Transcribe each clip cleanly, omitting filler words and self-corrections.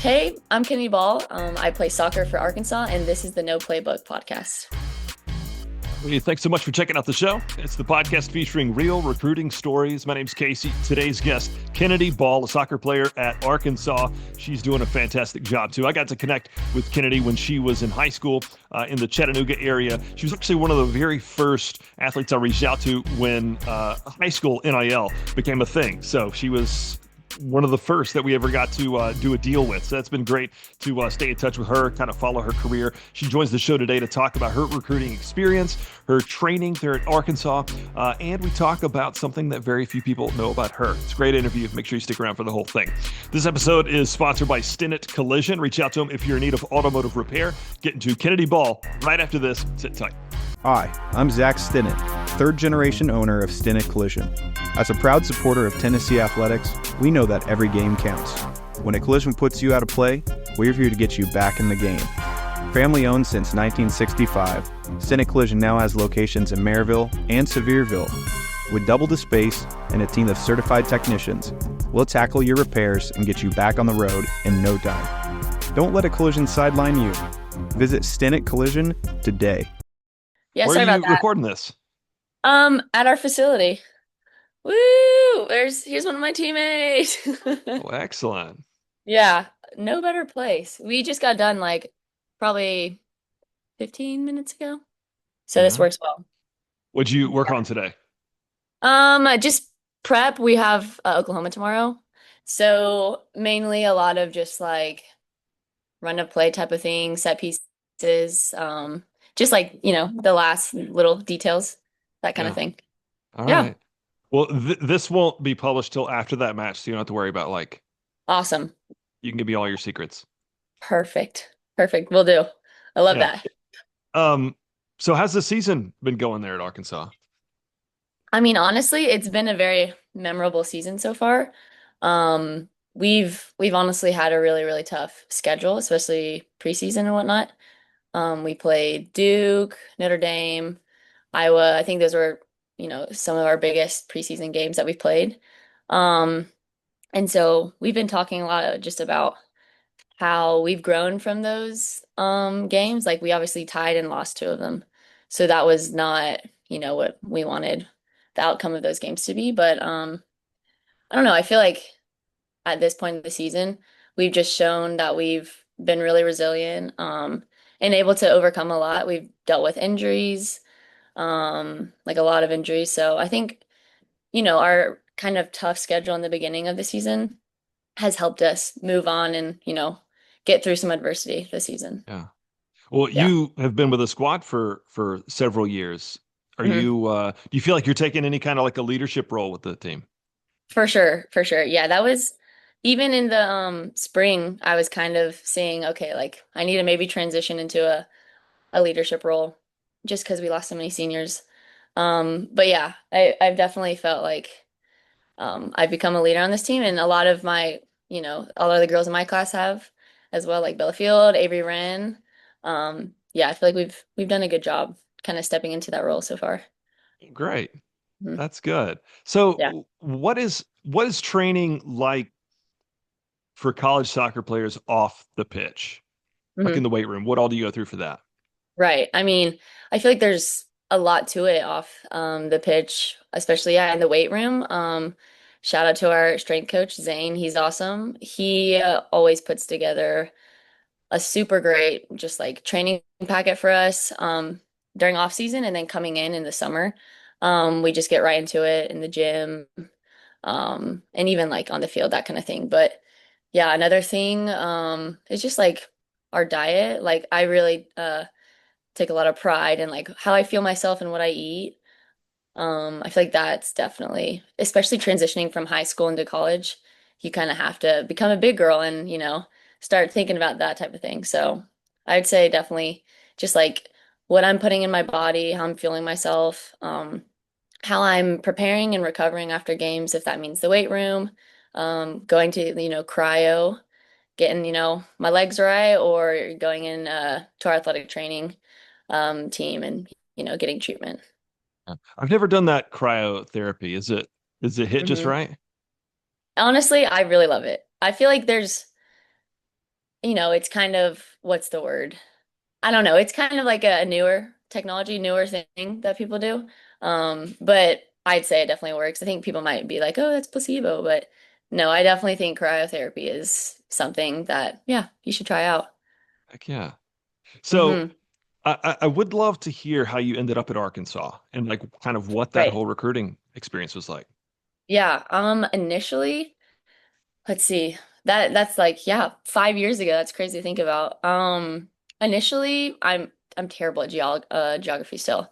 Hey, I'm Kenny Ball. I play soccer for Arkansas, and this is the No Playbook podcast. Hey, thanks so much for checking out the show. It's the podcast featuring real recruiting stories. My name's Casey. Today's guest, Kennedy Ball, a soccer player at Arkansas. She's doing a fantastic job, too. I got to connect with Kennedy when she was in high school in the Chattanooga area. She was actually one of the very first athletes I reached out to when high school NIL became a thing. So she was one of the first that we ever got to do a deal with. So that's been great to stay in touch with her, kind of follow her career. She joins the show today to talk about her recruiting experience, her training there at Arkansas, and we talk about something that very few people know about her. It's a great interview. Make sure you stick around for the whole thing. This episode is sponsored by Standout Collision. Reach out to them if you're in need of automotive repair. Get into Kennedy Ball right after this. Sit tight. Hi, I'm Zach Stinnett, third-generation owner of Stinnett Collision. As a proud supporter of Tennessee athletics, we know that every game counts. When a collision puts you out of play, we're here to get you back in the game. Family-owned since 1965, Stinnett Collision now has locations in Maryville and Sevierville. With double the space and a team of certified technicians, we'll tackle your repairs and get you back on the road in no time. Don't let a collision sideline you. Visit Stinnett Collision today. Yeah, Where sorry are about you that. recording this? At our facility. Woo! Here's one of my teammates. Oh, excellent. Yeah, no better place. We just got done like probably 15 minutes ago. So this Yeah. works well. What'd you work on today? Just prep. We have Oklahoma tomorrow. So mainly a lot of just like run of play type of thing, set pieces, just like, the last little details, that kind of Yeah. thing. All Yeah. right. Well, this won't be published till after that match, so you don't have to worry about like Awesome. you can give me all your secrets. Perfect. Perfect. Will do. I love Yeah. that. Um, so how's the season been going there at Arkansas? I mean, honestly, it's been a very memorable season so far. We've honestly had a really, really tough schedule, especially preseason and whatnot. We played Duke, Notre Dame, Iowa. I think those were, some of our biggest preseason games that we've played. Um, and so we've been talking a lot just about how we've grown from those games. Like we obviously tied and lost two of them. So that was not, what we wanted the outcome of those games to be. But I don't know. I feel like at this point of the season, we've just shown that we've been really resilient and able to overcome a lot. We've dealt with injuries, like a lot of injuries. So I think, our kind of tough schedule in the beginning of the season has helped us move on and, get through some adversity this season. Yeah. Well, Yeah. you have been with the squad for several years. Are Mhm. you do you feel like you're taking any kind of like a leadership role with the team? For sure, for sure. Yeah, that was even in the spring, I was kind of seeing, okay, like I need to maybe transition into a leadership role just because we lost so many seniors. But yeah, I've definitely felt like I've become a leader on this team, and a lot of my, all of the girls in my class have as well, like Bella Field, Avery Wren. Yeah, I feel like we've done a good job kind of stepping into that role so far. Great. Mhm. That's good. Yeah. So what is training like for college soccer players off the pitch? Like in Mhm. the weight room? What all do you go through for that? Right. I mean, I feel like there's a lot to it off the pitch, especially yeah, in the weight room. Shout out to our strength coach, Zane. He's awesome. He always puts together a super great just like training packet for us during off season and then coming in the summer. We just get right into it in the gym and even like on the field, that kind of thing. But yeah, another thing is just like our diet. Like I really take a lot of pride in like how I feel myself and what I eat. I feel like that's definitely, especially transitioning from high school into college, you kind of have to become a big girl and, start thinking about that type of thing. So I'd say definitely just like what I'm putting in my body, how I'm feeling myself, how I'm preparing and recovering after games, if that means the weight room, going to, cryo, getting, my legs right, or going in to our athletic training team and, getting treatment. Yeah. I've never done that cryotherapy. Is it hit just Hmm. right? Honestly, I really love it. I feel like there's it's kind of what's the word? I don't know. It's kind of like a newer technology, newer thing that people do. But I'd say it definitely works. I think people might be like, "Oh, that's placebo," but no, I definitely think cryotherapy is something that, yeah, you should try out. Heck yeah. So Hmm. I would love to hear how you ended up at Arkansas and like kind of what that Right. whole recruiting experience was like. Yeah. Initially, let's see. That's like, yeah, 5 years ago. That's crazy to think about. Initially, I'm terrible at geography still,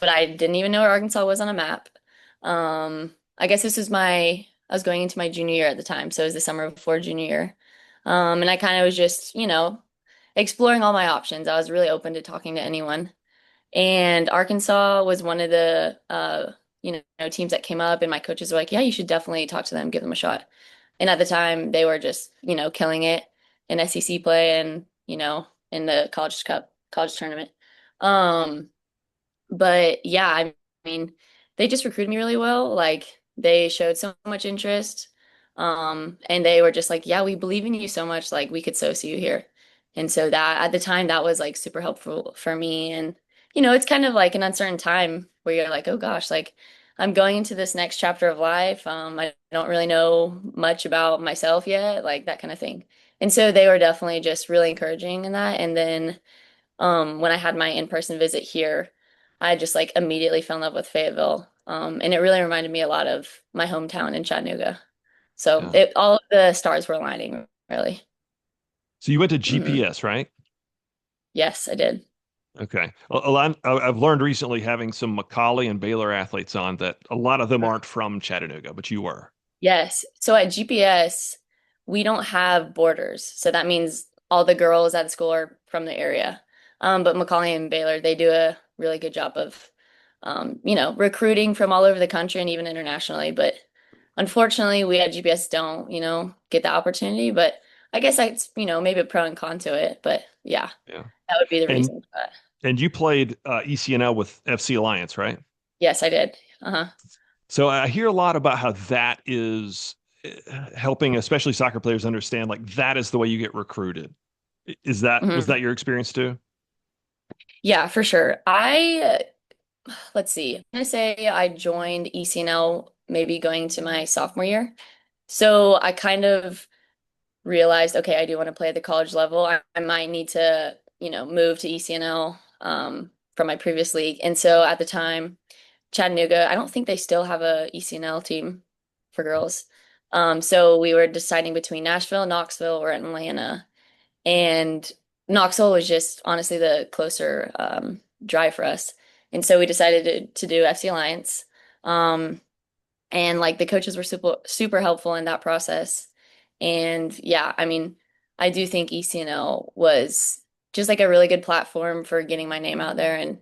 but I didn't even know where Arkansas was on a map. I guess I was going into my junior year at the time, so it was the summer before junior year. And I kind of was just, exploring all my options. I was really open to talking to anyone. And Arkansas was one of the teams that came up, and my coaches were like, "Yeah, you should definitely talk to them, give them a shot." And at the time, they were just, killing it in SEC play and, in the College Cup, college tournament. Um, but yeah, I mean, they just recruited me really well. Like they showed so much interest. And they were just like, yeah, we believe in you so much, like we could so see you here. And so that at the time that was like super helpful for me. And it's kind of like an uncertain time where you're like, oh gosh, like I'm going into this next chapter of life. I don't really know much about myself yet, like that kind of thing. And so they were definitely just really encouraging in that. And then when I had my in-person visit here, I just like immediately fell in love with Fayetteville. And it really reminded me a lot of my hometown in Chattanooga. So Yeah. all of the stars were aligning, really. So you went to Hmm. GPS, right? Yes, I did. Okay. A lot, I've learned recently having some Macaulay and Baylor athletes on that a lot of them aren't from Chattanooga, but you were. Yes. So at GPS, we don't have borders. So that means all the girls at the school are from the area. But Macaulay and Baylor, they do a really good job of, recruiting from all over the country and even internationally. But unfortunately, we at GPS don't, get the opportunity. But I guess that's, maybe a pro and con to it. But yeah, Yeah. that would be the And reason for that. and you played ECNL with FC Alliance, right? Yes, I did. Uh-huh. So I hear a lot about how that is helping, especially soccer players, understand like that is the way you get recruited. Was Hmm. that your experience too? Yeah, for sure. Let's see. I'm gonna say I joined ECNL maybe going to my sophomore year. So I kind of realized, okay, I do want to play at the college level. I might need to, move to ECNL from my previous league. And so at the time, Chattanooga, I don't think they still have a ECNL team for girls. So we were deciding between Nashville, Knoxville, or Atlanta. And Knoxville was just honestly the closer drive for us. And so we decided to do FC Alliance. Um, and like the coaches were super helpful in that process. And yeah, I mean, I do think ECNL was just like a really good platform for getting my name out there. And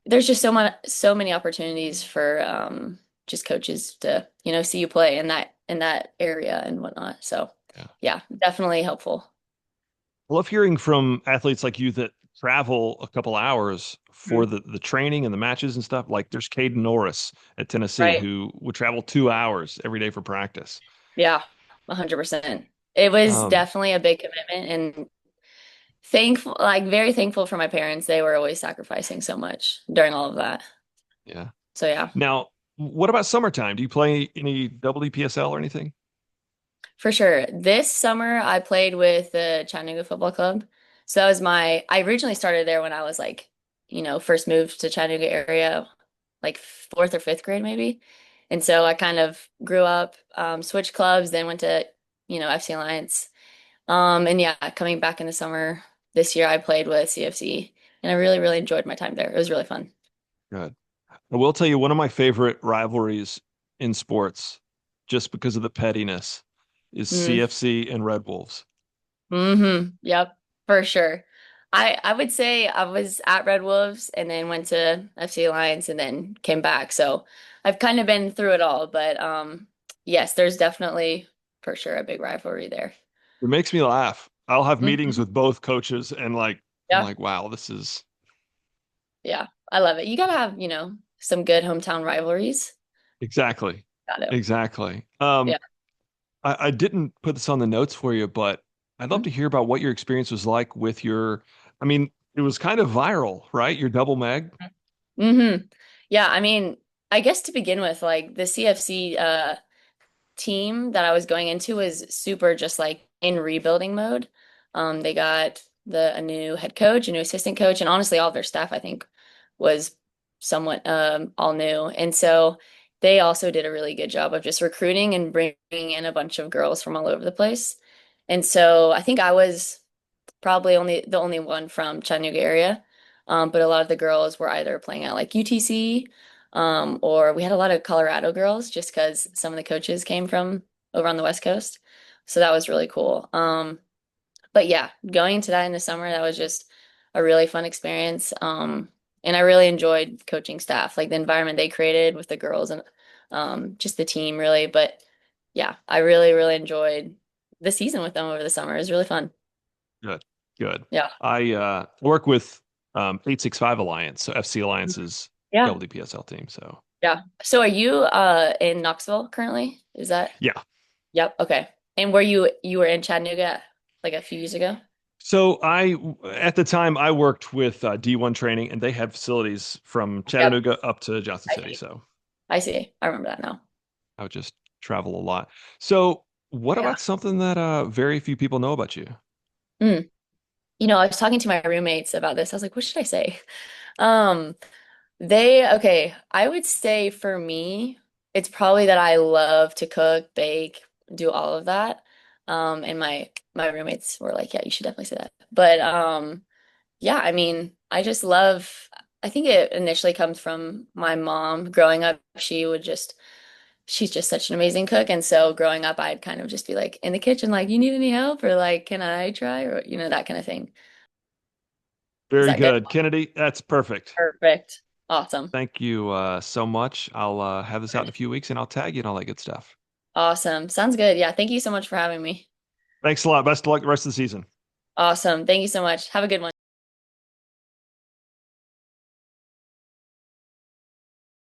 there's just so many opportunities for just coaches to, see you play in that area and whatnot. So Yeah. yeah, definitely helpful. I love hearing from athletes like you that travel a couple hours for the training and the matches and stuff. Like there's Caden Norris at Tennessee Right. who would travel 2 hours every day for practice. Yeah, 100%. It was Um, definitely a big commitment and thankful, like very thankful for my parents. They were always sacrificing so much during all of that. yeah. So yeah, Now, what about summertime? Do you play any WPSL or anything? for sure. This summer I played with the Chattanooga Football Club. So that was I originally started there when I was like, first moved to Chattanooga area, like fourth or fifth grade maybe. And so I kind of grew up, switched clubs, then went to, FC Alliance. And yeah, coming back in the summer this year, I played with CFC and I really, really enjoyed my time there. It was really fun. Good. I will tell you one of my favorite rivalries in sports, just because of the pettiness, is Mm. CFC and Red Wolves. Yep, for sure. I would say I was at Red Wolves and then went to FC Alliance and then came back. So I've kind of been through it all, but yes, there's definitely for sure a big rivalry there. It makes me laugh. I'll have meetings Hmm. with both coaches and like I'm Yeah, like, wow, this is yeah. I love it. You gotta have, some good hometown rivalries. exactly. Got to. Exactly. Yeah. I didn't put this on the notes for you, but I'd love to hear about what your experience was like with I mean, it was kind of viral, right? Your double meg. Mm-hmm. Yeah, I mean, I guess to begin with, like the CFC team that I was going into was super just like in rebuilding mode. They got a new head coach, a new assistant coach, and honestly, all of their staff, I think, was somewhat all new. And so they also did a really good job of just recruiting and bringing in a bunch of girls from all over the place. And so I think I was probably the only one from Chattanooga area. But a lot of the girls were either playing at like UTC, or we had a lot of Colorado girls just because some of the coaches came from over on the West Coast. So that was really cool. But yeah, going to that in the summer, that was just a really fun experience. And I really enjoyed coaching staff, like the environment they created with the girls and just the team really. But yeah, I really, really enjoyed the season with them over the summer. It was really fun. Good, good. Yeah. I work with 865 Alliance, so FC Alliance's Yeah. LDPSL team. So Yeah. So are you in Knoxville currently? Is that? yeah. Yep. Okay. And were you were in Chattanooga like a few years ago? So at the time, I worked with D1 training, and they had facilities from Yep. Chattanooga up to Johnson I City. see. So I see. I remember that now. I would just travel a lot. So what Yeah. about something that very few people know about you? Mm. I was talking to my roommates about this. I was like, what should I say? Um, okay, I would say for me, it's probably that I love to cook, bake, do all of that. And my roommates were like, yeah, you should definitely say that. But yeah, I mean, I think it initially comes from my mom. Growing up, she's just such an amazing cook. And so growing up, I'd kind of just be like in the kitchen, like, you need any help? Or like, can I try? Or, that kind of thing. Is Very that good? good, Kennedy. That's perfect. Perfect. Awesome. Thank you so much. I'll have this out in a few weeks, and I'll tag you and all that good stuff. Awesome. Sounds good. Yeah. Thank you so much for having me. Thanks a lot. Best of luck the rest of the season. Awesome. Thank you so much. Have a good one.